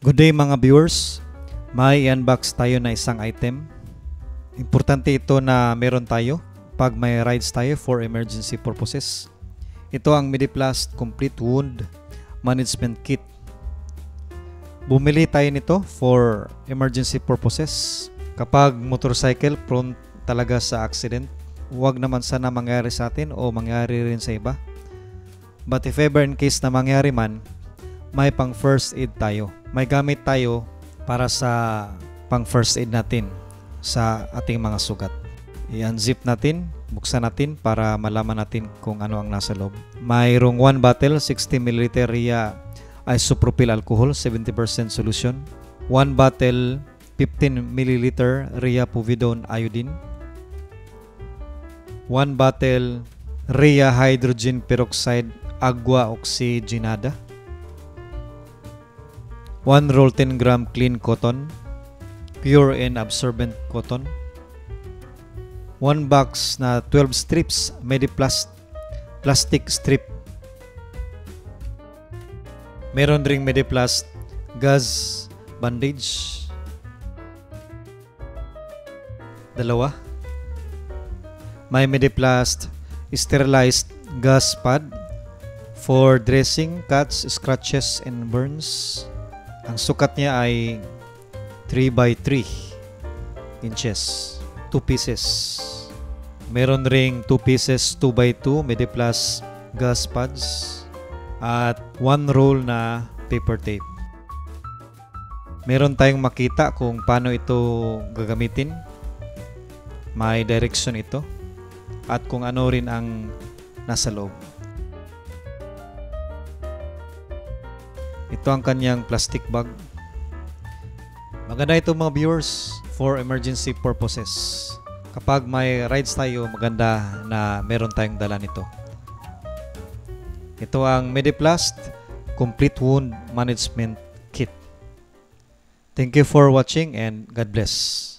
Good day mga viewers. May unbox tayo na isang item. Importante ito na meron tayo pag may rides tayo for emergency purposes. Ito ang Mediplast Complete Wound Management Kit. Bumili tayo nito for emergency purposes. Kapag motorcycle prone talaga sa accident, huwag naman sana mangyari sa atin o mangyari rin sa iba. But if ever in case na mangyari man, may pang first aid tayo. May gamit tayo para sa pang first aid natin sa ating mga sugat. I-unzip natin, buksan natin para malaman natin kung ano ang nasa loob. Mayroong 1 bottle, 60 ml Ria isopropyl alcohol, 70% solution. 1 bottle, 15 ml Ria povidone iodine. 1 bottle Ria hydrogen peroxide agua oxygenada. 1 roll 10 gram clean cotton, pure and absorbent cotton. 1 box na 12 strips Mediplast plastic strip. Meron ring Mediplast gauze bandage, 2. May Mediplast sterilized gauze pad for dressing cuts, scratches, and burns. Ang sukat niya ay 3x3 inches, 2 pieces. Meron ring 2 pieces 2x2 Mediplast gauze pads at 1 roll na paper tape. Meron tayong makita kung paano ito gagamitin. May direction ito at kung ano rin ang nasa loob. Ito ang kanyang plastic bag. Maganda ito mga viewers for emergency purposes. Kapag may rides tayo, maganda na meron tayong dala nito. Ito ang Mediplast Complete Wound Management Kit. Thank you for watching and God bless.